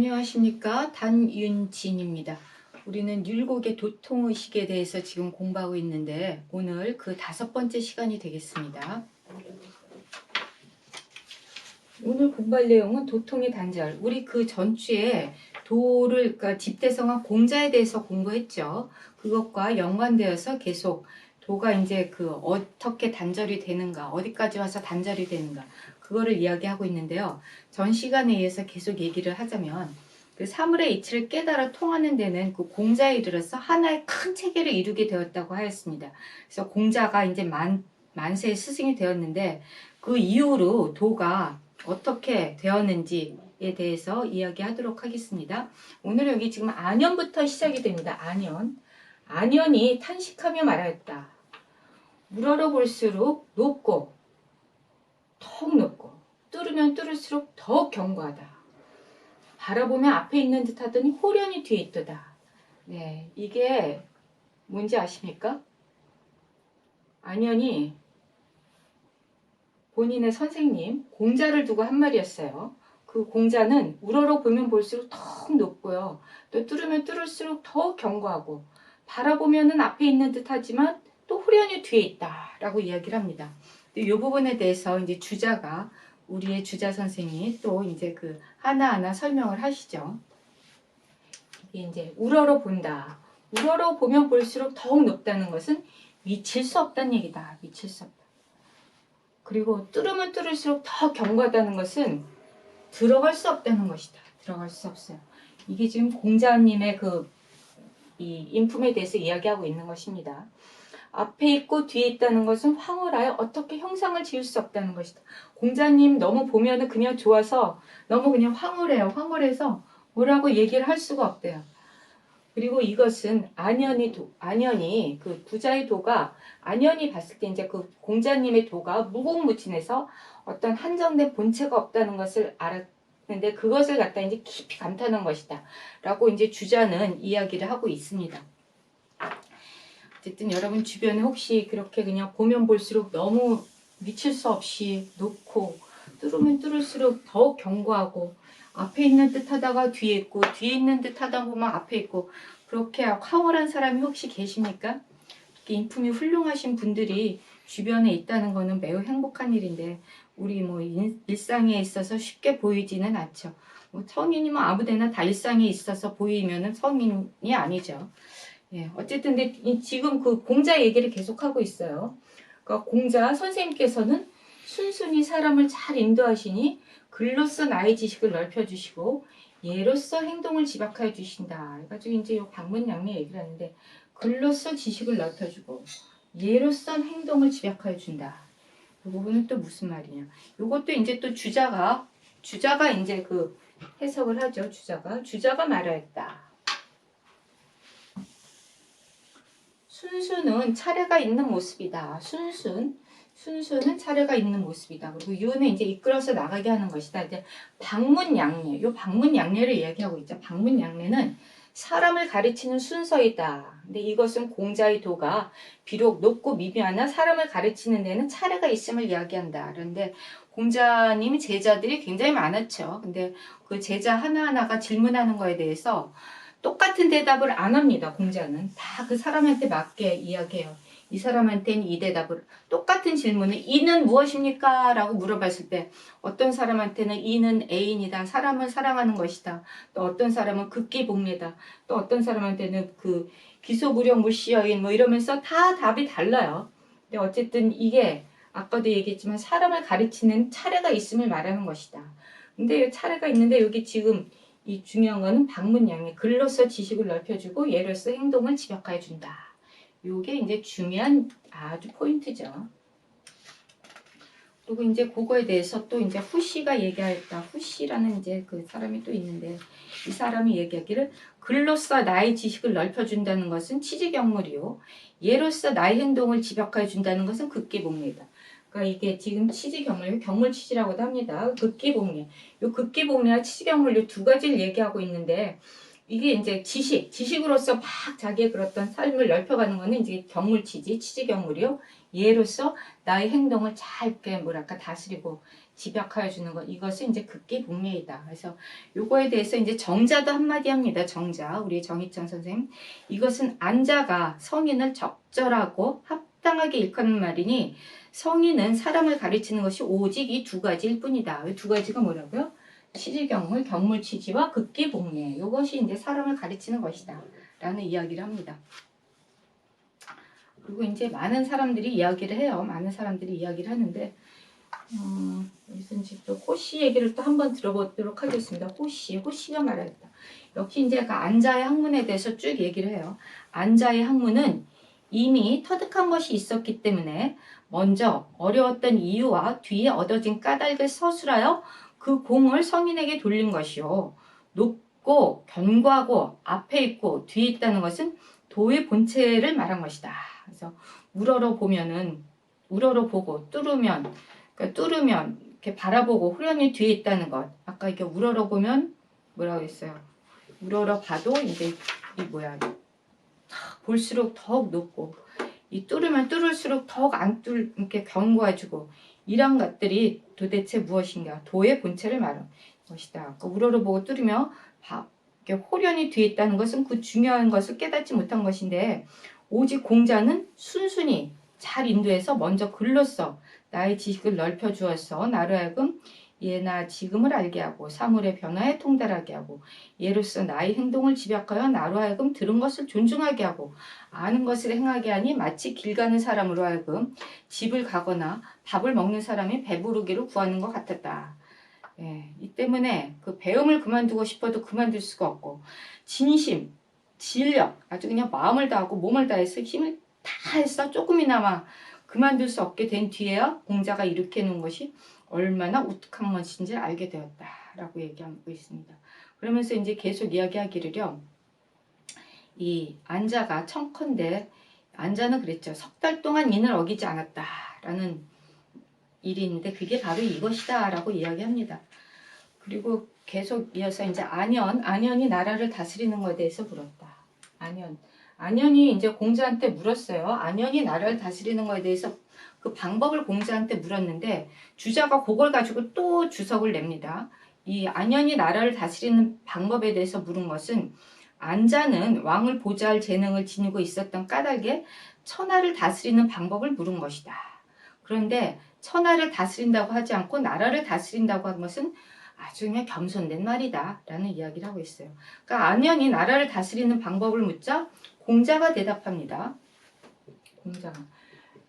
안녕하십니까, 단윤진입니다. 우리는 율곡의 도통의식에 대해서 지금 공부하고 있는데 오늘 그 5번째 시간이 되겠습니다. 오늘 공부할 내용은 도통의 단절. 우리 그 전주에 도를, 그러니까 집대성한 공자에 대해서 공부했죠. 그것과 연관되어서 계속 도가 이제 그 어떻게 단절이 되는가, 어디까지 와서 단절이 되는가, 그거를 이야기하고 있는데요. 전 시간에 의해서 계속 얘기를 하자면 그 사물의 이치를 깨달아 통하는 데는 그 공자에 이르러서 하나의 큰 체계를 이루게 되었다고 하였습니다. 그래서 공자가 이제 만세의 스승이 되었는데 그 이후로 도가 어떻게 되었는지에 대해서 이야기하도록 하겠습니다. 오늘 여기 지금 안연부터 시작이 됩니다. 안연. 안연이 탄식하며 말하였다. 우러러 볼수록 높고 턱 높고 뚫으면 뚫을수록 더욱 견고하다. 바라보면 앞에 있는 듯 하더니 호련히 뒤에 있도다. 네, 이게 뭔지 아십니까? 안연이 본인의 선생님 공자를 두고 한 말이었어요. 그 공자는 우러러 보면 볼수록 더 높고요. 또 뚫으면 뚫을수록 더 견고하고 바라보면은 앞에 있는 듯 하지만 또 후련히 뒤에 있다 라고 이야기를 합니다. 이 부분에 대해서 이제 주자가, 우리의 주자 선생님이 또 이제 그 하나하나 설명을 하시죠. 이게 이제 우러러 본다. 우러러 보면 볼수록 더욱 높다는 것은 미칠 수 없다는 얘기다. 미칠 수 없다. 그리고 뚫으면 뚫을수록 더 견고하다는 것은 들어갈 수 없다는 것이다. 들어갈 수 없어요. 이게 지금 공자님의 이 인품에 대해서 이야기하고 있는 것입니다. 앞에 있고 뒤에 있다는 것은 황홀하여 어떻게 형상을 지을 수 없다는 것이다. 공자님 너무 보면은 그냥 좋아서 너무 그냥 황홀해요. 황홀해서 뭐라고 얘기를 할 수가 없대요. 그리고 이것은 안연이 그 부자의 도가, 안연이 봤을 때 이제 그 공자님의 도가 무궁무진해서 어떤 한정된 본체가 없다는 것을 알았는데 그것을 갖다 이제 깊이 감탄한 것이다. 라고 이제 주자는 이야기를 하고 있습니다. 어쨌든 여러분 주변에 혹시 그렇게 그냥 보면 볼수록 너무 미칠 수 없이 높고 뚫으면 뚫을수록 더 견고하고 앞에 있는 듯 하다가 뒤에 있고 뒤에 있는 듯 하다 보면 앞에 있고 그렇게 황홀한 사람이 혹시 계십니까? 인품이 훌륭하신 분들이 주변에 있다는 것은 매우 행복한 일인데 우리 뭐 일상에 있어서 쉽게 보이지는 않죠. 뭐 성인이면 아무데나 다 일상에 있어서 보이면은 성인이 아니죠. 예, 어쨌든 근데 지금 그 공자 얘기를 계속하고 있어요. 그러니까 공자 선생님께서는 순순히 사람을 잘 인도하시니 글로써 나의 지식을 넓혀주시고 예로써 행동을 지박하여 주신다. 그래가지고 이제 이 방문양매 얘기를 하는데 글로써 지식을 넓혀주고 예로써 행동을 지박하여 준다. 이 부분은 또 무슨 말이냐? 이것도 이제 또 주자가 이제 그 해석을 하죠. 주자가 말하였다. 순수는 차례가 있는 모습이다. 순수는 차례가 있는 모습이다. 그리고 유는 이제 이끌어서 나가게 하는 것이다. 이제 방문양례, 요 방문양례를 이야기하고 있죠. 방문양례는 사람을 가르치는 순서이다. 근데 이것은 공자의 도가 비록 높고 미묘하나 사람을 가르치는 데는 차례가 있음을 이야기한다. 그런데 공자님 제자들이 굉장히 많았죠. 근데 그 제자 하나하나가 질문하는 거에 대해서 똑같은 대답을 안 합니다. 공자는 다 그 사람한테 맞게 이야기해요. 이 사람한테는 이 대답을, 똑같은 질문을 이는 무엇입니까? 라고 물어봤을 때 어떤 사람한테는 이는 애인이다. 사람을 사랑하는 것이다. 또 어떤 사람은 극기복례다. 또 어떤 사람한테는 그 기소무력 물시여인 뭐 이러면서 다 답이 달라요. 근데 어쨌든 이게 아까도 얘기했지만 사람을 가르치는 차례가 있음을 말하는 것이다. 근데 차례가 있는데 여기 지금 이 중요한 거는 방문양례, 글로써 지식을 넓혀주고 예로써 행동을 지박하여 준다. 요게 이제 중요한 아주 포인트죠. 그리고 이제 그거에 대해서 또 이제 후시가 얘기했다. 후시라는 이제 그 사람이 또 있는데 이 사람이 얘기하기를 글로써 나의 지식을 넓혀준다는 것은 치지경물이요. 예로써 나의 행동을 지박하여 준다는 것은 극기복례다. 그러니까 이게 지금 치지경물, 경물치지라고도 합니다. 극기복례. 요 극기복례와 치지경물 요 두 가지를 얘기하고 있는데 이게 이제 지식으로서 막 자기의 그랬던 삶을 넓혀가는 거는 이제 경물치지, 치지경물이요. 얘로서 나의 행동을 잘 이렇게 뭐랄까 다스리고 집약하여 주는 것. 이것은 이제 극기복례이다. 그래서 요거에 대해서 이제 정자도 한마디 합니다. 정자. 우리 정희청 선생님. 이것은 안자가 성인을 적절하고 합당하게 일컫는 말이니 성인은 사람을 가르치는 것이 오직 이 두 가지일 뿐이다. 이 두 가지가 뭐라고요? 치지경물, 경물치지와 극기복례. 이것이 이제 사람을 가르치는 것이다. 라는 이야기를 합니다. 그리고 이제 많은 사람들이 이야기를 해요. 많은 사람들이 이야기를 하는데, 여기서 이제 또 호씨 얘기를 또 한번 들어보도록 하겠습니다. 호씨가 말하겠다. 역시 이제 그 안자의 학문에 대해서 쭉 얘기를 해요. 안자의 학문은 이미 터득한 것이 있었기 때문에 먼저 어려웠던 이유와 뒤에 얻어진 까닭을 서술하여 그 공을 성인에게 돌린 것이요. 높고 견고하고 앞에 있고 뒤에 있다는 것은 도의 본체를 말한 것이다. 그래서 우러러 보고 뚫으면 이렇게 바라보고 후련히 뒤에 있다는 것. 아까 이렇게 우러러 보면 뭐라고 했어요? 우러러 봐도 이제 이 뭐야? 볼수록 더욱 높고 이 뚫으면 뚫을수록 더욱 이렇게 견고해지고 이런 것들이 도대체 무엇인가? 도의 본체를 말하는 것이다. 아까 우러러 보고 뚫으며 이렇게 호련히 뒤에 있다는 것은 그 중요한 것을 깨닫지 못한 것인데 오직 공자는 순순히 잘 인도해서 먼저 글로써 나의 지식을 넓혀 주었어. 나로 하여금 예나 지금을 알게 하고 사물의 변화에 통달하게 하고 예로서 나의 행동을 집약하여 나로 하여금 들은 것을 존중하게 하고 아는 것을 행하게 하니 마치 길 가는 사람으로 하여금 집을 가거나 밥을 먹는 사람이 배부르기를 구하는 것 같았다. 예, 이 때문에 그 배움을 그만두고 싶어도 그만둘 수가 없고 진심, 진력, 아주 그냥 마음을 다하고 몸을 다해서 힘을 다 해서 조금이나마 그만둘 수 없게 된 뒤에야 공자가 이렇게 해놓은 것이 얼마나 우특한 것인지 알게 되었다라고 얘기하고 있습니다. 그러면서 이제 계속 이야기하기를요. 이 안자가 청컨대 안자는 그랬죠. 석 달 동안 인을 어기지 않았다라는 일이 있는데 그게 바로 이것이다라고 이야기합니다. 그리고 계속 이어서 이제 안현이 나라를 다스리는 것에 대해서 물었다. 안현이 이제 공자한테 물었어요. 안현이 나라를 다스리는 것에 대해서 그 방법을 공자한테 물었는데 주자가 그걸 가지고 또 주석을 냅니다. 이 안현이 나라를 다스리는 방법에 대해서 물은 것은 안자는 왕을 보좌할 재능을 지니고 있었던 까닭에 천하를 다스리는 방법을 물은 것이다. 그런데 천하를 다스린다고 하지 않고 나라를 다스린다고 한 것은 아주 그냥 겸손된 말이다 라는 이야기를 하고 있어요. 그러니까 안현이 나라를 다스리는 방법을 묻자 공자가 대답합니다. 공자가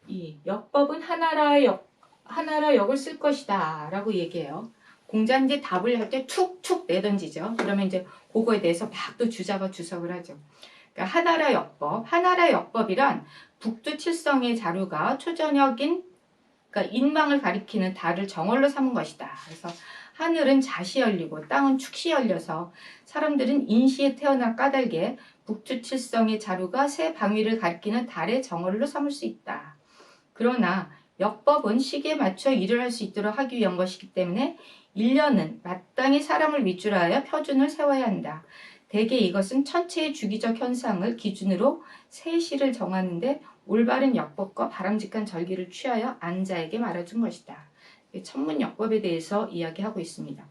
이 역법은 하나라 역을 쓸 것이다 라고 얘기해요. 공자 이제 답을 할 때 툭툭 내던지죠. 그러면 이제 그거에 대해서 막 또 주자가 주석을 하죠. 그러니까 하나라 역법이란 북두칠성의 자루가 초저녁인 그러니까 인망을 가리키는 달을 정월로 삼은 것이다. 그래서 하늘은 자시 열리고 땅은 축시 열려서 사람들은 인시에 태어난 까닭에 북두칠성의 자루가 새 방위를 가리키는 달의 정월로 삼을 수 있다. 그러나 역법은 시기에 맞춰 일을 할 수 있도록 하기 위한 것이기 때문에 1년은 마땅히 사람을 밑줄로 하여 표준을 세워야 한다. 대개 이것은 천체의 주기적 현상을 기준으로 세시를 정하는데 올바른 역법과 바람직한 절기를 취하여 안자에게 말해준 것이다. 천문역법에 대해서 이야기하고 있습니다.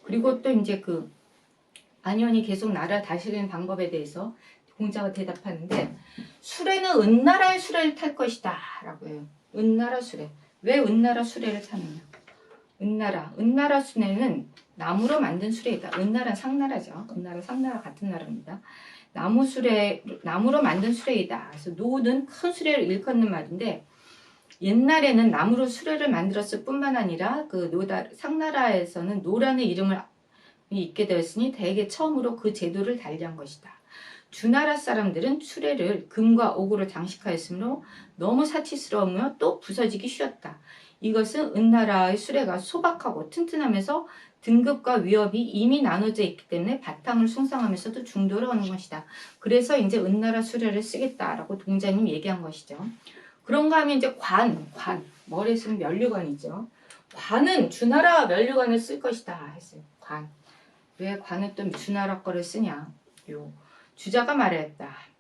그리고 또 이제 그 안현이 계속 나라 다스리는 방법에 대해서 공자가 대답하는데 수레는 은나라의 수레를 탈 것이다 라고 해요. 은나라 수레. 왜 은나라 수레를 타느냐. 은나라 수레는 나무로 만든 수레이다. 은나라는 상나라죠. 은나라 상나라 같은 나라입니다. 나무로 만든 수레이다. 그래서 노는 큰 수레를 일컫는 말인데 옛날에는 나무로 수레를 만들었을 뿐만 아니라 그 상나라에서는 노라는 이름을 있게 되었으니 대개 처음으로 그 제도를 달리한 것이다. 주나라 사람들은 수레를 금과 옥으로 장식하였으므로 너무 사치스러우며 또 부서지기 쉬웠다. 이것은 은나라의 수레가 소박하고 튼튼하면서 등급과 위협이 이미 나눠져 있기 때문에 바탕을 숭상하면서도 중도로하는 것이다. 그래서 이제 은나라 수레를 쓰겠다라고 동자님 얘기한 것이죠. 그런가 하면 이제 관, 머리에 쓰는 면류관이죠. 관은 주나라 면류관을 쓸 것이다 했어요. 관. 왜 관을 또 주나라 거를 쓰냐. 요 주자가 말하였다.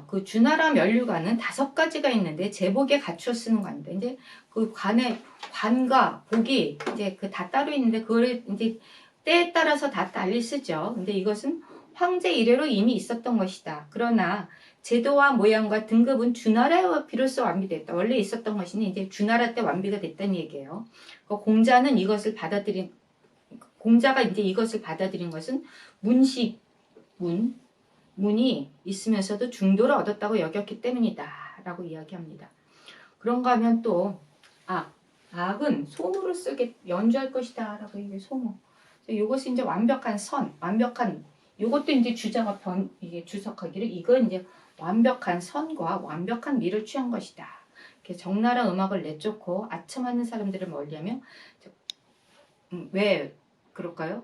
그 주나라 면류관은 5가지가 있는데 제복에 갖추어 쓰는 관인데 이제 그 관과 복이 이제 그 다 따로 있는데 그걸 이제 때에 따라서 다 달리 쓰죠. 근데 이것은 황제 이래로 이미 있었던 것이다. 그러나 제도와 모양과 등급은 주나라에 비로소 완비됐다. 원래 있었던 것이니 이제 주나라 때 완비가 됐다는 얘기예요. 공자가 이제 이것을 받아들인 것은 문이 있으면서도 중도를 얻었다고 여겼기 때문이다 라고 이야기합니다. 그런가 하면 또 악은 소모를 쓰게 연주할 것이다 라고 이게 소모. 이것이 이제 완벽한 이것도 이제 주자가 이게 주석하기를 이건 이제 완벽한 선과 완벽한 미를 취한 것이다. 이렇게 적나라 음악을 내쫓고 아첨하는 사람들을 멀리하며 왜 그럴까요?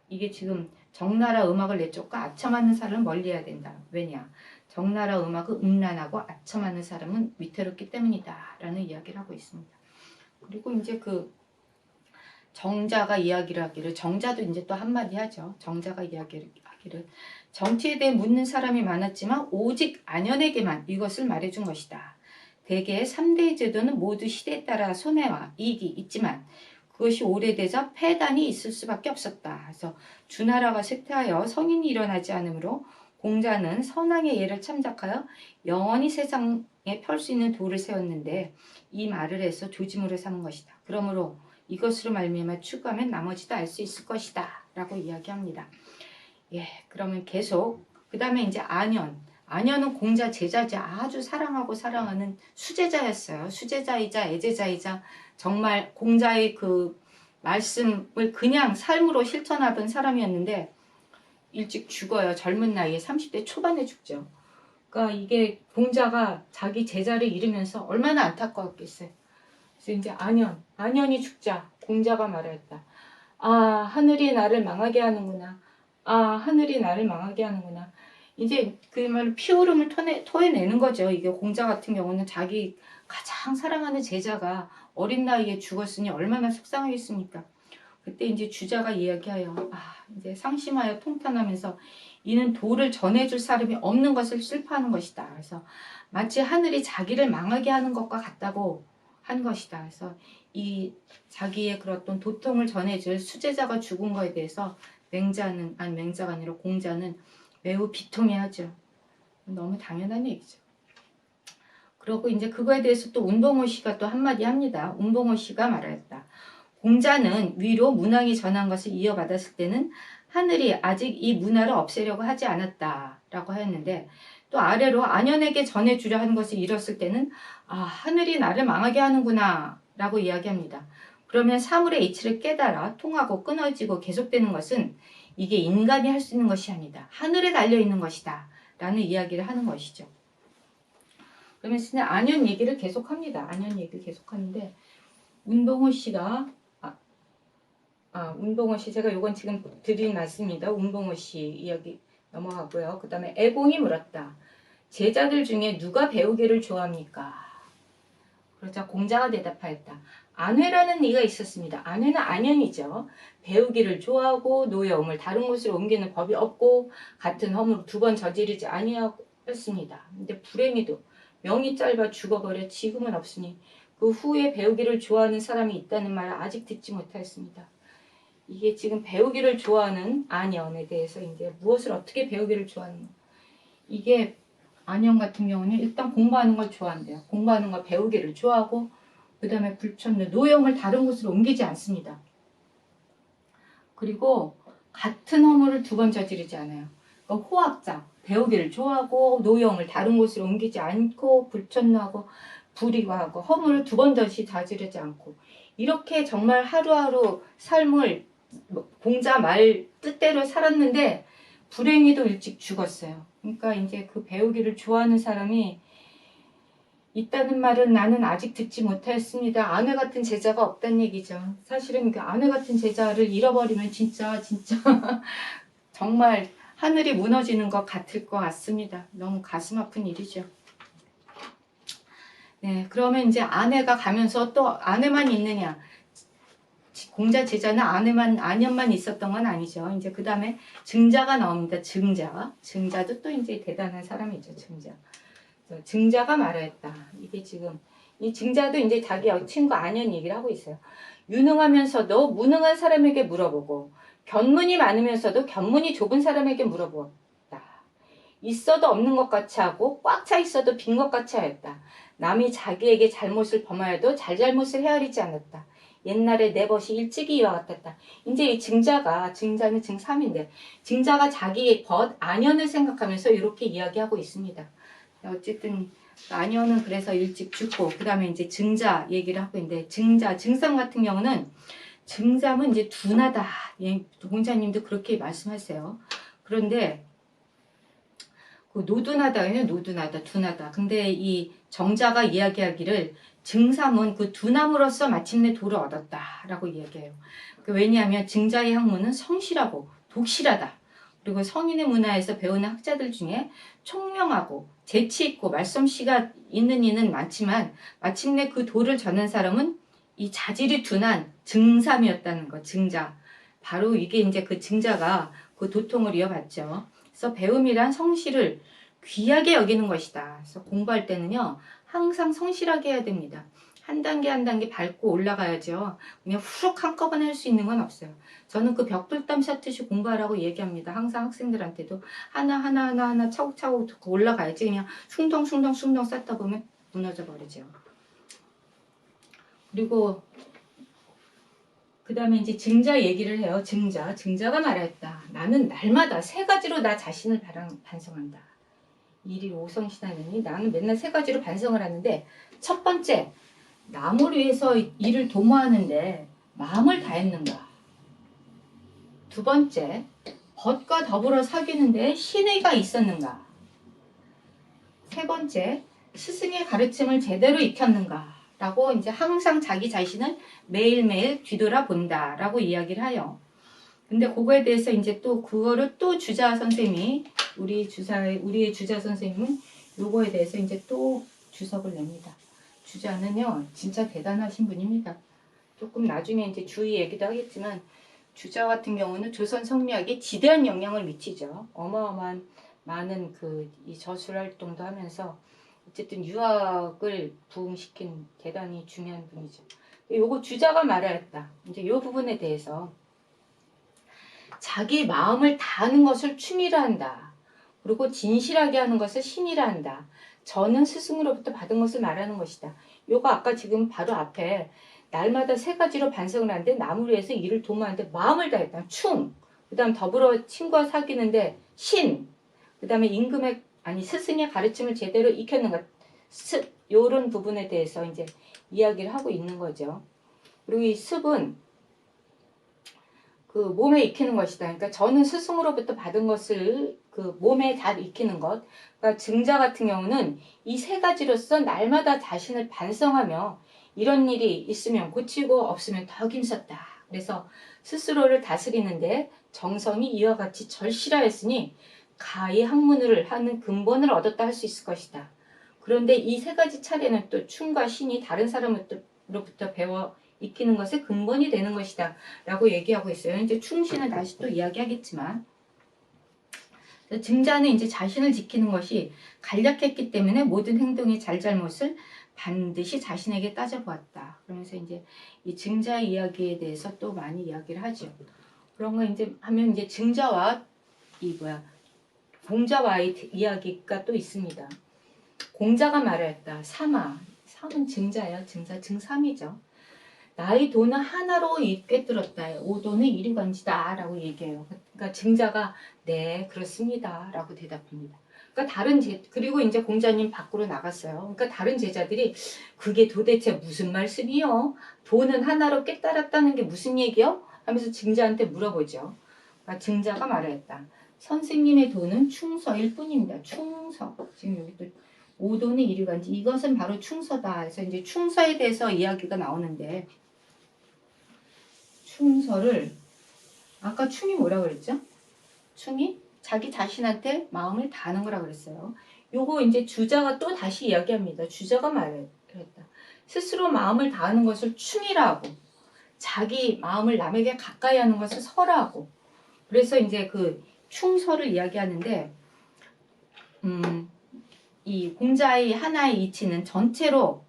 이게 지금 적나라 음악을 내쫓고 아첨하는 사람을 멀리해야 된다. 왜냐? 적나라 음악은 음란하고 아첨하는 사람은 위태롭기 때문이다. 라는 이야기를 하고 있습니다. 그리고 이제 그 정자가 이야기를 하기를 정자도 이제 또 한마디 하죠. 정자가 이야기를 하기를 정치에 대해 묻는 사람이 많았지만 오직 안현에게만 이것을 말해준 것이다. 대개 3대의 제도는 모두 시대에 따라 손해와 이익이 있지만 그것이 오래되자 폐단이 있을 수밖에 없었다. 그래서 주나라가 쇠퇴하여 성인이 일어나지 않으므로 공자는 선왕의 예를 참작하여 영원히 세상에 펼 수 있는 도를 세웠는데 이 말을 해서 조짐으로 삼은 것이다. 그러므로 이것으로 말미암아 추구하면 나머지도 알 수 있을 것이다. 라고 이야기합니다. 예, 그러면 계속 그 다음에 이제 안현은 공자 제자자 아주 사랑하고 사랑하는 수제자였어요. 수제자이자 애제자이자 정말 공자의 그 말씀을 그냥 삶으로 실천하던 사람이었는데 일찍 죽어요. 젊은 나이에 30대 초반에 죽죠. 그러니까 이게 공자가 자기 제자를 잃으면서 얼마나 안타까웠겠어요. 그래서 이제 안현이 죽자 공자가 말했다. 하늘이 나를 망하게 하는구나. 하늘이 나를 망하게 하는구나. 이제 그 말로 피오름을 토해내는 거죠. 이게 공자 같은 경우는 자기 가장 사랑하는 제자가 어린 나이에 죽었으니 얼마나 속상하겠습니까? 그때 이제 주자가 이야기하여 이제 상심하여 통탄하면서 이는 도를 전해줄 사람이 없는 것을 슬퍼하는 것이다. 그래서 마치 하늘이 자기를 망하게 하는 것과 같다고 한 것이다. 그래서 이 자기의 그런 도통을 전해줄 수제자가 죽은 것에 대해서 맹자가 아니라 공자는 매우 비통해하죠. 너무 당연한 얘기죠. 그리고 이제 그거에 대해서 또 운봉호 씨가 또 한마디 합니다. 운봉호 씨가 말하였다. 공자는 위로 문왕이 전한 것을 이어받았을 때는 하늘이 아직 이 문화를 없애려고 하지 않았다 라고 하였는데 또 아래로 안현에게 전해주려 하는 것을 잃었을 때는 하늘이 나를 망하게 하는구나 라고 이야기합니다. 그러면 사물의 이치를 깨달아 통하고 끊어지고 계속되는 것은 이게 인간이 할 수 있는 것이 아니다. 하늘에 달려있는 것이다 라는 이야기를 하는 것이죠. 그러면 진짜 안현 얘기를 계속합니다. 안현 얘기를 계속하는데 운봉호 씨가 운봉호 씨 제가 요건 지금 드린 말씀입니다. 운봉호 씨 이야기 넘어가고요. 그 다음에 애공이 물었다. 제자들 중에 누가 배우기를 좋아합니까? 그러자 공자가 대답하였다. 안회라는 이가 있었습니다. 안회는 안현이죠. 배우기를 좋아하고 노여움을 다른 곳으로 옮기는 법이 없고 같은 허물을 2번 저지르지 아니하였습니다. 근데 불행히도 명이 짧아 죽어버려 지금은 없으니 그 후에 배우기를 좋아하는 사람이 있다는 말을 아직 듣지 못하였습니다. 이게 지금 배우기를 좋아하는 안현에 대해서 이제 무엇을 어떻게 배우기를 좋아하는 거. 이게 안현 같은 경우는 일단 공부하는 걸 좋아한대요. 공부하는 걸 배우기를 좋아하고 그 다음에 불천노 노형을 다른 곳으로 옮기지 않습니다. 그리고 같은 허물을 2번 저지르지 않아요. 그러니까 호학자 배우기를 좋아하고 노형을 다른 곳으로 옮기지 않고 불천노하고 불의하고 허물을 2번 저지르지 않고 이렇게 정말 하루하루 삶을 공자 말 뜻대로 살았는데 불행히도 일찍 죽었어요. 그러니까 이제 그 배우기를 좋아하는 사람이 있다는 말은 나는 아직 듣지 못했습니다. 아내 같은 제자가 없다는 얘기죠. 사실은 그 아내 같은 제자를 잃어버리면 진짜 정말 하늘이 무너지는 것 같을 것 같습니다. 너무 가슴 아픈 일이죠. 네, 그러면 이제 아내가 가면서 또 아내만 있느냐? 공자 제자는 안연만 있었던 건 아니죠. 이제 그 다음에 증자가 나옵니다. 증자도 또 이제 대단한 사람이죠. 증자가 말하였다. 이게 지금 이 증자도 이제 자기 친구 안연 얘기를 하고 있어요. 유능하면서도 무능한 사람에게 물어보고 견문이 많으면서도 견문이 좁은 사람에게 물어보았다. 있어도 없는 것 같이 하고 꽉 차 있어도 빈 것 같이 하였다. 남이 자기에게 잘못을 범하여도 잘잘못을 헤아리지 않았다. 옛날에 내 벗이 일찍이 이와 같았다. 이제 이 증자는 증3인데 증자가 자기의 벗 안연을 생각하면서 이렇게 이야기하고 있습니다. 어쨌든 안연은 그래서 일찍 죽고 그 다음에 이제 증자 얘기를 하고 있는데 증삼 같은 경우는 증삼은 이제 둔하다. 예, 공자님도 그렇게 말씀하세요. 그런데 그 둔하다. 근데 이 정자가 이야기하기를 증삼은 그 둔함으로써 마침내 도를 얻었다라고 이야기해요. 왜냐하면 증자의 학문은 성실하고 독실하다. 그리고 성인의 문화에서 배우는 학자들 중에 총명하고 재치있고 말솜씨가 있는 이는 많지만 마침내 그 도를 전한 사람은 이 자질이 둔한 증삼이었다는 거. 증자. 바로 이게 이제 그 증자가 그 도통을 이어받죠. 그래서 배움이란 성실을 귀하게 여기는 것이다. 그래서 공부할 때는요, 항상 성실하게 해야 됩니다. 한 단계 한 단계 밟고 올라가야죠. 그냥 후룩 한꺼번에 할 수 있는 건 없어요. 저는 그 벽돌담 샷듯이 공부하라고 얘기합니다. 항상 학생들한테도 하나 차곡차곡 올라가야지. 그냥 숭덩 쌓다 보면 무너져 버리죠. 그리고 그 다음에 이제 증자 얘기를 해요. 증자가 말했다. 나는 날마다 세 가지로 나 자신을 반성한다. 일이 오성신하느니 나는 맨날 세 가지로 반성을 하는데, 첫 번째, 남을 위해서 일을 도모하는데 마음을 다했는가. 두 번째, 벗과 더불어 사귀는데 신의가 있었는가. 세 번째, 스승의 가르침을 제대로 익혔는가. 라고 이제 항상 자기 자신을 매일매일 뒤돌아본다 라고 이야기를 해요. 근데 그거에 대해서 이제 또 그거를 또 주자 선생님이 우리의 주자 선생님은 요거에 대해서 이제 또 주석을 냅니다. 주자는요 진짜 대단하신 분입니다. 조금 나중에 이제 주의 얘기도 하겠지만 주자 같은 경우는 조선 성리학에 지대한 영향을 미치죠. 어마어마한 많은 이 저술 활동도 하면서 어쨌든 유학을 부흥시킨 대단히 중요한 분이죠. 요거 주자가 말하였다. 이제 요 부분에 대해서 자기 마음을 다하는 것을 충이라 한다. 그리고 진실하게 하는 것을 신이라 한다. 저는 스승으로부터 받은 것을 말하는 것이다. 요거 아까 지금 바로 앞에 날마다 세 가지로 반성을 하는데 남을 위해서 일을 도모하는데 마음을 다했다. 충. 그 다음 더불어 친구와 사귀는데 신. 그 다음에 스승의 가르침을 제대로 익혔는 것. 요런 부분에 대해서 이제 이야기를 하고 있는 거죠. 그리고 이 습은 그 몸에 익히는 것이다. 그러니까 저는 스승으로부터 받은 것을 그 몸에 다 익히는 것. 그러니까 증자 같은 경우는 이 세 가지로서 날마다 자신을 반성하며 이런 일이 있으면 고치고 없으면 더 힘썼다. 그래서 스스로를 다스리는데 정성이 이와 같이 절실하였으니 가히 학문을 하는 근본을 얻었다 할 수 있을 것이다. 그런데 이 세 가지 차례는 또 충과 신이 다른 사람으로부터 배워 익히는 것의 근본이 되는 것이다 라고 얘기하고 있어요. 이제 충신은 다시 또 이야기하겠지만 증자는 이제 자신을 지키는 것이 간략했기 때문에 모든 행동의 잘잘못을 반드시 자신에게 따져보았다. 그러면서 이제 이 증자의 이야기에 대해서 또 많이 이야기를 하죠. 그런 거 이제 하면 이제 증자와 공자와의 이야기가 또 있습니다. 공자가 말했다. 삼은 증자예요. 증삼이죠. 나의 도는 하나로 꿰뚫었다. 오도는 이리관지다 라고 얘기해요. 그러니까 증자가 네 그렇습니다 라고 대답합니다. 그러니까 그리고 이제 공자님 밖으로 나갔어요. 그러니까 다른 제자들이 그게 도대체 무슨 말씀이요? 도는 하나로 깨달았다는 게 무슨 얘기요? 하면서 증자한테 물어보죠. 그러니까 증자가 말했다. 선생님의 도는 충서일 뿐입니다. 충서. 지금 여기 또 오도는 이리관지 이것은 바로 충서다. 그래서 이제 충서에 대해서 이야기가 나오는데 충서를 아까 충이 뭐라고 그랬죠? 충이 자기 자신한테 마음을 다하는 거라고 그랬어요. 요거 이제 주자가 또 다시 이야기합니다. 주자가 말했다. 스스로 마음을 다하는 것을 충이라 하고 자기 마음을 남에게 가까이 하는 것을 설하고, 그래서 이제 그 충서를 이야기하는데, 이 공자의 하나의 이치는 전체로,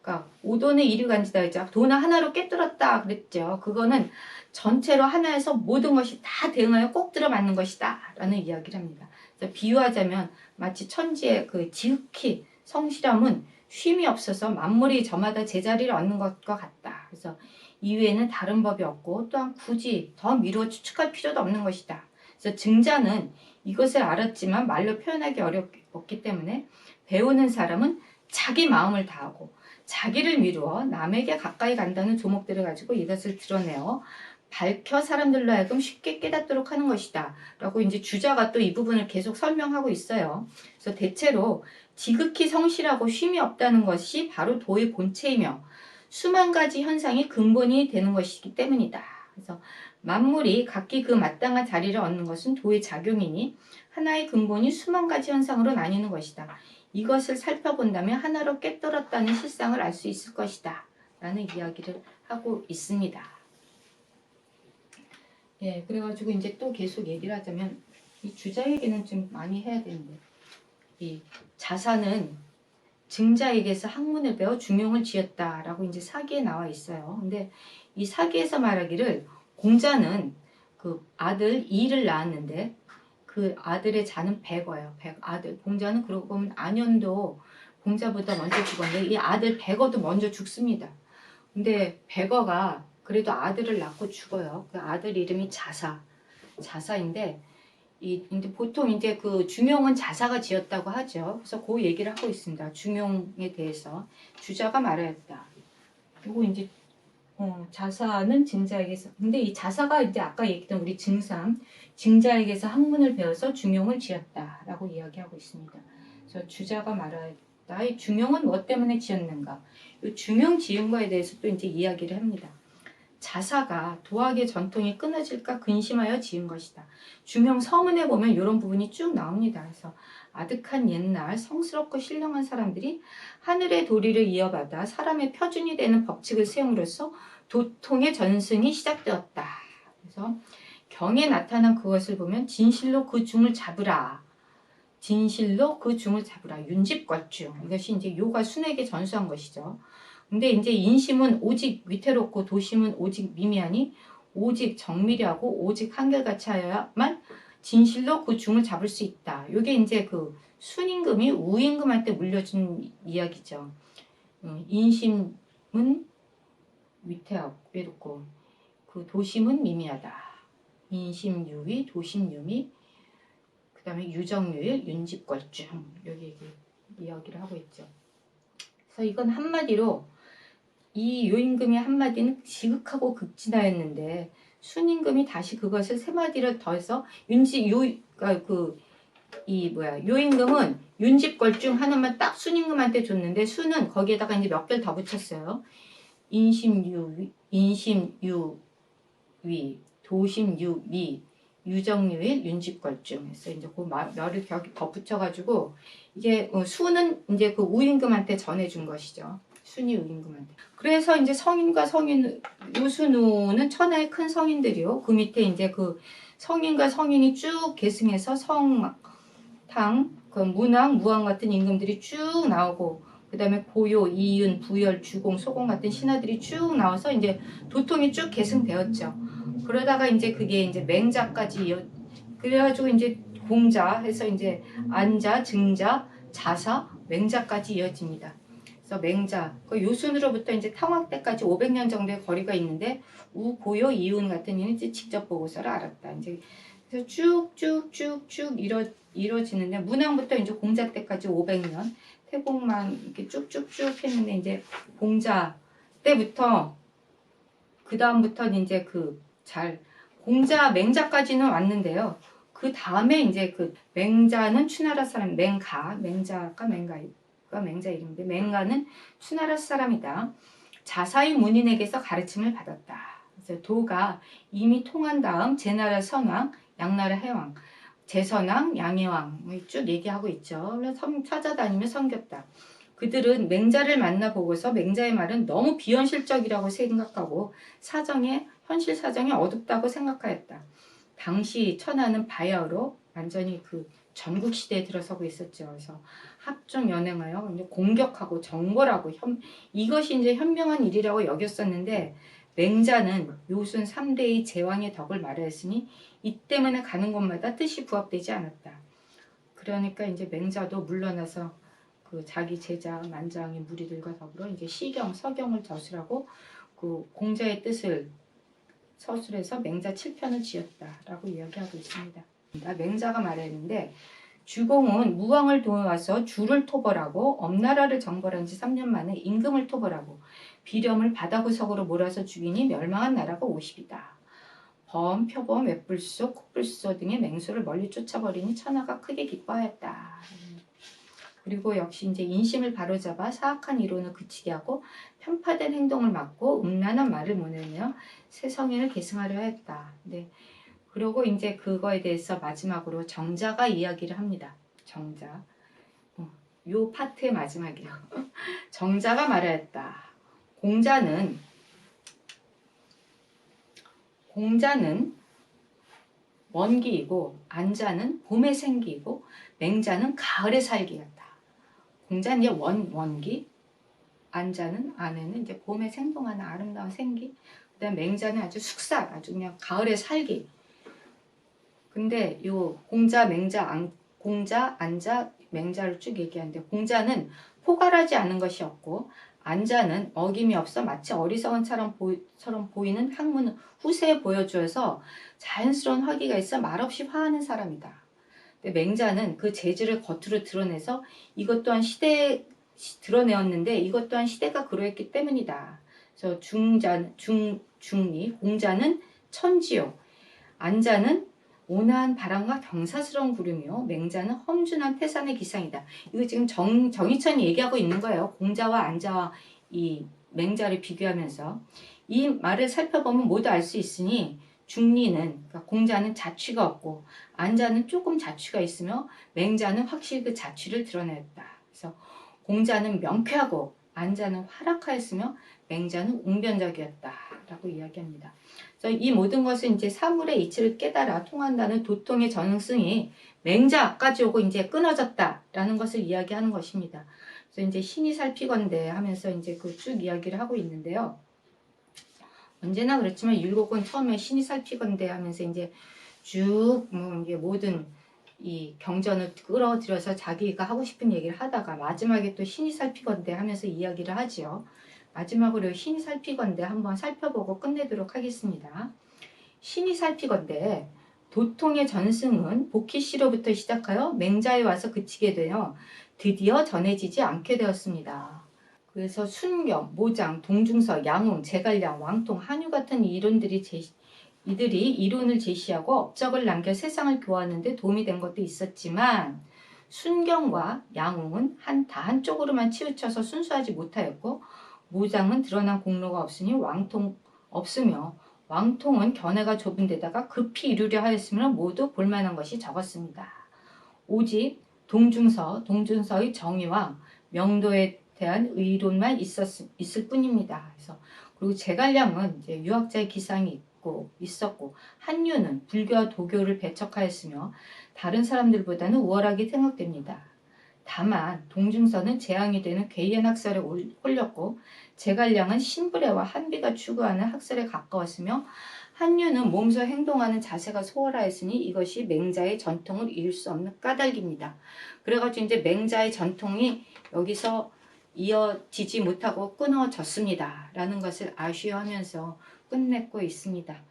그러니까 오돈의 이류간지다 했죠. 돈을 하나로 깨뜨렸다 그랬죠. 그거는 전체로 하나에서 모든 것이 다 대응하여 꼭 들어맞는 것이다 라는 이야기를 합니다. 그래서 비유하자면 마치 천지의 그 지극히 성실함은 쉼이 없어서 만물이 저마다 제자리를 얻는 것과 같다. 그래서 이외에는 다른 법이 없고 또한 굳이 더 미루어 추측할 필요도 없는 것이다. 그래서 증자는 이것을 알았지만 말로 표현하기 어렵기 때문에 배우는 사람은 자기 마음을 다하고 자기를 미루어 남에게 가까이 간다는 조목들을 가지고 이것을 드러내어 밝혀 사람들로 하여금 쉽게 깨닫도록 하는 것이다 라고 이제 주자가 또 이 부분을 계속 설명하고 있어요. 그래서 대체로 지극히 성실하고 쉼이 없다는 것이 바로 도의 본체이며 수만 가지 현상이 근본이 되는 것이기 때문이다. 그래서 만물이 각기 그 마땅한 자리를 얻는 것은 도의 작용이니 하나의 근본이 수만 가지 현상으로 나뉘는 것이다. 이것을 살펴본다면 하나로 깨뜨렸다는 실상을 알 수 있을 것이다 라는 이야기를 하고 있습니다. 예, 그래가지고 이제 또 계속 얘기를 하자면 이 주자 얘기는 좀 많이 해야 되는데, 이 자사는 증자에게서 학문을 배워 중용을 지었다라고 이제 사기에 나와 있어요. 근데 이 사기에서 말하기를 공자는 그 아들 이를 낳았는데 그 아들의 자는 백어예요. 아들. 공자는 그러고 보면 안현도 공자보다 먼저 죽었는데 이 아들 백어도 먼저 죽습니다. 근데 백어가 그래도 아들을 낳고 죽어요. 그 아들 이름이 자사인데 이제 보통 이제 그 중용은 자사가 지었다고 하죠. 그래서 그 얘기를 하고 있습니다. 중용에 대해서 주자가 말하였다. 그리고 이제 자사는 증자에게서, 근데 이 자사가 이제 아까 얘기했던 우리 증자에게서 학문을 배워서 중용을 지었다라고 이야기하고 있습니다. 그래서 주자가 말하였다. 이 중용은 뭐 때문에 지었는가? 이 중용 지은 거에 대해서 또 이제 이야기를 합니다. 자사가 도학의 전통이 끊어질까 근심하여 지은 것이다. 중용 서문에 보면 이런 부분이 쭉 나옵니다. 그래서 아득한 옛날 성스럽고 신령한 사람들이 하늘의 도리를 이어받아 사람의 표준이 되는 법칙을 세움으로써 도통의 전승이 시작되었다. 그래서 경에 나타난 그것을 보면 진실로 그 중을 잡으라. 진실로 그 중을 잡으라. 윤집걸중. 이것이 이제 요가 순에게 전수한 것이죠. 근데 이제 인심은 오직 위태롭고 도심은 오직 미미하니 오직 정밀하고 오직 한결같이 하여야만 진실로 그 중을 잡을 수 있다. 이게 이제 그 순임금이 우임금한테 물려준 이야기죠. 인심은 위태롭고 그 도심은 미미하다. 인심유위, 도심유미, 그 다음에 유정유일, 윤집걸중 여기 이야기를 하고 있죠. 그래서 이건 한마디로 이 요임금의 한마디는 지극하고 극진하였는데 순임금이 다시 그것을 세 마디를 더해서 요임금은 윤집걸중 하나만 딱 순임금한테 줬는데 순은 거기에다가 이제 몇 개를 더 붙였어요. 인심유위, 도심유미, 유정유일, 윤집걸중 해서 이제 그 말을 더 붙여가지고 이게 수는 이제 그 우임금한테 전해준 것이죠. 순이 우임금한테. 그래서 이제 성인과 성인, 요순우는 천하의 큰 성인들이요. 그 밑에 이제 그 성인과 성인이 쭉 계승해서 성탕, 그 문왕, 무왕 같은 임금들이 쭉 나오고, 그 다음에 고요, 이윤, 부열, 주공, 소공 같은 신하들이 쭉 나와서 이제 도통이 쭉 계승되었죠. 그러다가 이제 그게 이제 맹자까지 그래가지고 이제 공자 해서 이제 안자, 증자, 자사, 맹자까지 이어집니다. 그래서 맹자, 그 요순으로부터 이제 탕왕 때까지 500년 정도의 거리가 있는데 우, 고요, 이윤 같은 이는 이제 직접 보고서를 알았다. 이제 그래서 쭉쭉쭉쭉 이뤄지는데 문왕부터 이제 공자 때까지 500년, 태공만 이렇게 쭉쭉쭉 했는데 이제 공자 때부터 그 다음부터는 이제 공자 맹자까지는 왔는데요. 그 다음에 이제 그 맹자는 추나라 사람, 맹자가 맹자 이름인데 맹가는 추나라 사람이다. 자사의 문인에게서 가르침을 받았다. 그래서 도가 이미 통한 다음 제나라 선왕, 양나라 해왕, 제선왕, 양해왕 쭉 얘기하고 있죠. 찾아다니며 섬겼다. 그들은 맹자를 만나보고서 맹자의 말은 너무 비현실적이라고 생각하고 현실 사정이 어둡다고 생각하였다. 당시 천하는 바야흐로 완전히 그 전국시대에 들어서고 있었죠. 그래서 합종 연행하여 이제 공격하고 정벌하고 이것이 이제 현명한 일이라고 여겼었는데, 맹자는 요순 3대의 제왕의 덕을 말하였으니 이 때문에 가는 곳마다 뜻이 부합되지 않았다. 그러니까 이제 맹자도 물러나서 그 자기 제자 만장의 무리들과 더불어 이제 시경, 서경을 저술하고 그 공자의 뜻을 서술해서 맹자 7편을 지었다라고 이야기하고 있습니다. 맹자가 말했는데, 주공은 무왕을 도와서 주를 토벌하고 엄나라를 정벌한 지 3년 만에 임금을 토벌하고 비렴을 바다구석으로 몰아서 죽이니 멸망한 나라가 50이다. 범, 표범, 웹불소, 콧불소 등의 맹수를 멀리 쫓아버리니 천하가 크게 기뻐하였다. 그리고 역시 이제 인심을 바로잡아 사악한 이론을 그치게 하고 편파된 행동을 막고 음란한 말을 보내며 새 성인을 계승하려 했다. 네. 그리고 이제 그거에 대해서 마지막으로 정자가 이야기를 합니다. 정자. 요 파트의 마지막이에요. 정자가 말하였다. 공자는 원기이고 안자는 봄의 생기이고 맹자는 가을의 살기였다. 공자는 이제 원기, 안자는 안에는 이제 봄에 생동하는 아름다운 생기, 그다음 맹자는 아주 숙살, 아주 그냥 가을의 살기. 근데 요 공자, 안자, 맹자를 쭉 얘기하는데, 공자는 포괄하지 않은 것이었고 안자는 어김이 없어 마치 어리석은 처럼 보이는 학문을 후세에 보여주어서 자연스러운 화기가 있어 말없이 화하는 사람이다. 근데 맹자는 그 재질을 겉으로 드러내서 이것 또한 시대에 드러내었는데 이것 또한 시대가 그러했기 때문이다. 그래서 중리, 공자는 천지요, 안자는 온화한 바람과 경사스러운 구름이요, 맹자는 험준한 태산의 기상이다. 이거 지금 정희천이 얘기하고 있는 거예요. 공자와 안자와 이 맹자를 비교하면서 이 말을 살펴보면 모두 알 수 있으니, 중리는, 그러니까 공자는 자취가 없고 안자는 조금 자취가 있으며 맹자는 확실히 그 자취를 드러냈다. 그래서 공자는 명쾌하고 안자는 활약하였으며 맹자는 웅변적이었다라고 이야기합니다. 그래서 이 모든 것은 이제 사물의 이치를 깨달아 통한다는 도통의 전승이 맹자까지 오고 이제 끊어졌다라는 것을 이야기하는 것입니다. 그래서 이제 신이 살피건대 하면서 이제 그 쭉 이야기를 하고 있는데요. 언제나 그렇지만 율곡은 처음에 신이 살피건대 하면서 이제 쭉 이제 모든 이 경전을 끌어들여서 자기가 하고 싶은 얘기를 하다가 마지막에 또 신이 살피건대 하면서 이야기를 하지요. 마지막으로 신이 살피건대 한번 살펴보고 끝내도록 하겠습니다. 신이 살피건대, 도통의 전승은 복희씨로부터 시작하여 맹자에 와서 그치게 되어 드디어 전해지지 않게 되었습니다. 그래서 순경, 모장, 동중서, 양웅, 제갈량, 왕통, 한유 같은 이들이 이론을 제시하고 업적을 남겨 세상을 교화하는 데 도움이 된 것도 있었지만, 순경과 양웅은 다 한쪽으로만 치우쳐서 순수하지 못하였고, 모장은 드러난 공로가 없으며 왕통은 견해가 좁은 데다가 급히 이루려 하였으므로 모두 볼만한 것이 적었습니다. 오직 동중서의 정의와 명도에 대한 의론만 있을 뿐입니다. 그래서 그리고 제갈량은 이제 유학자의 기상이 있었고, 한유는 불교와 도교를 배척하였으며 다른 사람들보다는 우월하게 생각됩니다. 다만 동중서는 재앙이 되는 괴이한 학설에 홀렸고, 제갈량은 신불애와 한비가 추구하는 학설에 가까웠으며, 한유는 몸소 행동하는 자세가 소홀하였으니 이것이 맹자의 전통을 이을 수 없는 까닭입니다. 그래가지고 이제 맹자의 전통이 여기서 이어지지 못하고 끊어졌습니다 라는 것을 아쉬워하면서 끝맺고 있습니다.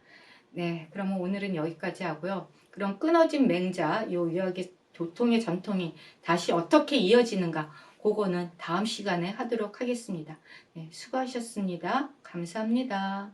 네, 그러면 오늘은 여기까지 하고요. 그럼 끊어진 맹자, 요 유학의 도통의 전통이 다시 어떻게 이어지는가, 그거는 다음 시간에 하도록 하겠습니다. 네, 수고하셨습니다. 감사합니다.